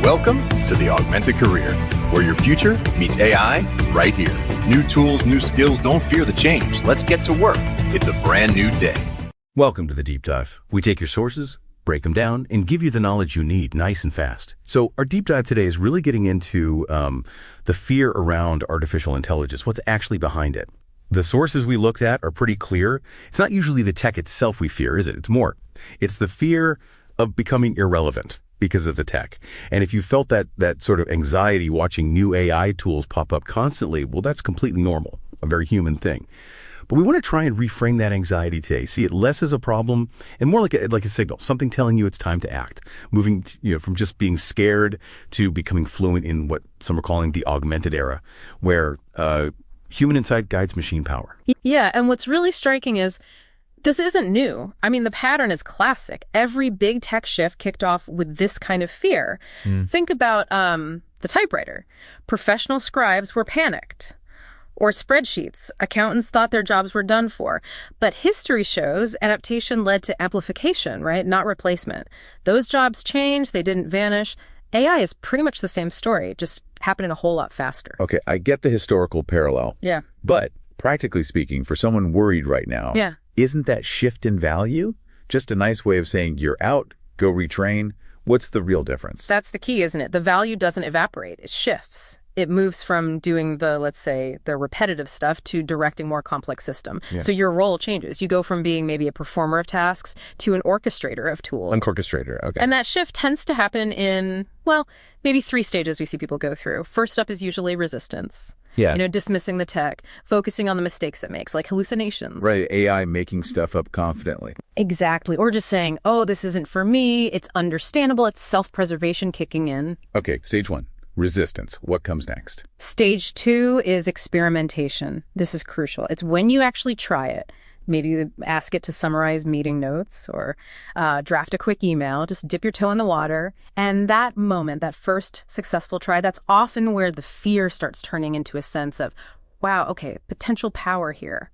Welcome to the Augmented Career, where your future meets AI right here. New tools, new skills, don't fear the change. Let's get to work. It's a brand new day. Welcome to the Deep Dive. We take your sources, break them down, and give you the knowledge you need nice and fast. So our deep dive today is really getting into the fear around artificial intelligence, what's actually behind it. The sources we looked at are pretty clear. It's not usually the tech itself we fear, is it? It's more. It's the fear of becoming irrelevant because of the tech. And if you felt that sort of anxiety watching new AI tools pop up constantly, well, that's completely normal, a very human thing. But we want to try and reframe that anxiety today, see it less as a problem and more like a signal, something telling you it's time to act, moving from just being scared to becoming fluent in what some are calling the augmented era, where human insight guides machine power. Yeah, and what's really striking is this isn't new. I mean, the pattern is classic. Every big tech shift kicked off with this kind of fear. Think about the typewriter. Professional scribes were panicked. Or spreadsheets. Accountants thought their jobs were done for. But history shows adaptation led to amplification, right? Not replacement. Those jobs changed. They didn't vanish. AI is pretty much the same story, just happening a whole lot faster. Okay, I get the historical parallel. Yeah. But practically speaking, for someone worried right now, yeah, isn't that shift in value just a nice way of saying you're out, go retrain? What's the real difference? That's the key, isn't it? The value doesn't evaporate. It shifts. It moves from doing the, let's say, the repetitive stuff to directing more complex system. Yeah. So your role changes. You go from being maybe a performer of tasks to an orchestrator of tools. An orchestrator, okay. And that shift tends to happen in, well, maybe 3 stages we see people go through. First up is usually resistance. Yeah. Dismissing the tech, focusing on the mistakes it makes, like hallucinations. Right, AI making stuff up confidently. Exactly. Or just saying, oh, this isn't for me. It's understandable. It's self-preservation kicking in. Okay, stage 1. Resistance. What comes next? Stage 2 is experimentation. This is crucial. It's when you actually try it. Maybe you ask it to summarize meeting notes or draft a quick email. Just dip your toe in the water. And that moment, that first successful try, that's often where the fear starts turning into a sense of, wow, okay, potential power here.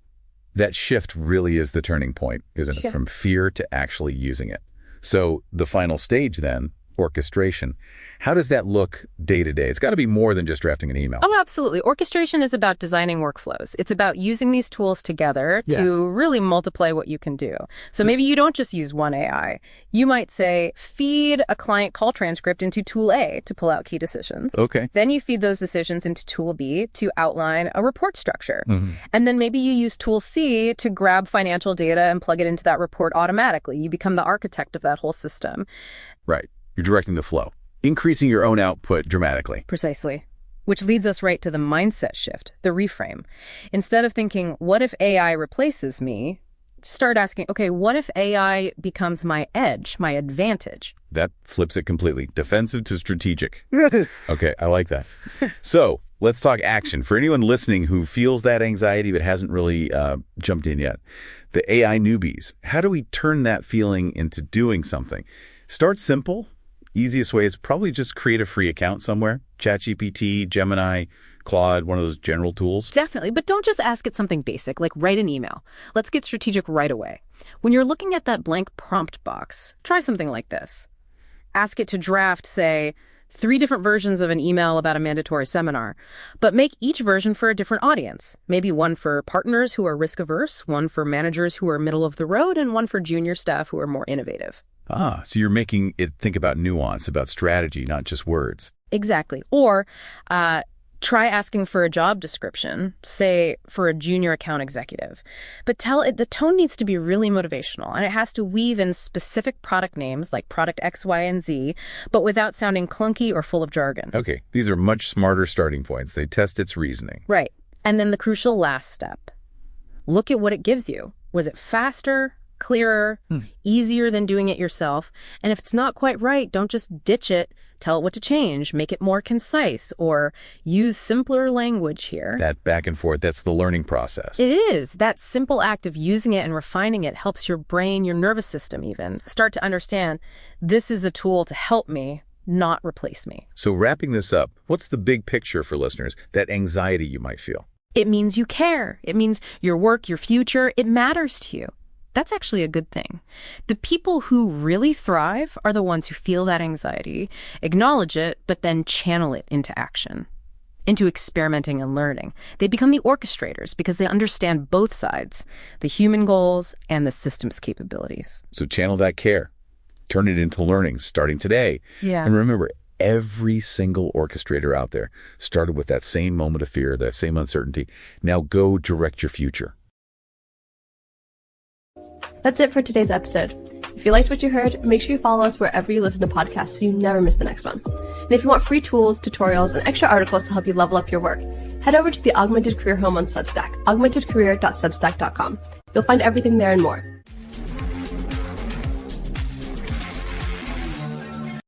That shift really is the turning point, isn't it? Yeah. From fear to actually using it. So the final stage then, orchestration. How does that look day to day? It's got to be more than just drafting an email. Oh, absolutely. Orchestration is about designing workflows. It's about using these tools together to really multiply what you can do. So maybe you don't just use one AI. You might say, feed a client call transcript into tool A to pull out key decisions. Okay. Then you feed those decisions into tool B to outline a report structure. And then maybe you use tool C to grab financial data and plug it into that report automatically. You become the architect of that whole system. Right. You're directing the flow, increasing your own output dramatically. Precisely. Which leads us right to the mindset shift, the reframe. Instead of thinking, what if AI replaces me? Start asking, okay, what if AI becomes my edge, my advantage? That flips it completely. Defensive to strategic. Okay, I like that. So let's talk action. For anyone listening who feels that anxiety but hasn't really jumped in yet, the AI newbies, how do we turn that feeling into doing something? Start simple. Easiest way is probably just create a free account somewhere. ChatGPT, Gemini, Claude, one of those general tools. Definitely, but don't just ask it something basic, like write an email. Let's get strategic right away. When you're looking at that blank prompt box, try something like this. Ask it to draft, say, 3 different versions of an email about a mandatory seminar, but make each version for a different audience. Maybe one for partners who are risk-averse, one for managers who are middle of the road, and one for junior staff who are more innovative. So you're making it think about nuance, about strategy, not just words. Exactly. Or try asking for a job description, say for a junior account executive. But tell it the tone needs to be really motivational, and it has to weave in specific product names like product X, Y, and Z, but without sounding clunky or full of jargon. Okay, these are much smarter starting points. They test its reasoning. Right. And then the crucial last step. Look at what it gives you. Was it faster? Clearer, easier than doing it yourself. And if it's not quite right, don't just ditch it. Tell it what to change, make it more concise, or use simpler language here. That back and forth, that's the learning process. It is. That simple act of using it and refining it helps your brain, your nervous system even, start to understand this is a tool to help me, not replace me. So wrapping this up, what's the big picture for listeners, that anxiety you might feel? It means you care. It means your work, your future, it matters to you. that's actually a good thing. The people who really thrive are the ones who feel that anxiety, acknowledge it, but then channel it into action, into experimenting and learning. They become the orchestrators because they understand both sides, the human goals and the system's capabilities. So channel that care. Turn it into learning starting today. Yeah. And remember, every single orchestrator out there started with that same moment of fear, that same uncertainty. Now go direct your future. That's it for today's episode. If you liked what you heard, make sure you follow us wherever you listen to podcasts so you never miss the next one. And if you want free tools, tutorials, and extra articles to help you level up your work, head over to the Augmented Career home on Substack, augmentedcareer.substack.com. You'll find everything there and more.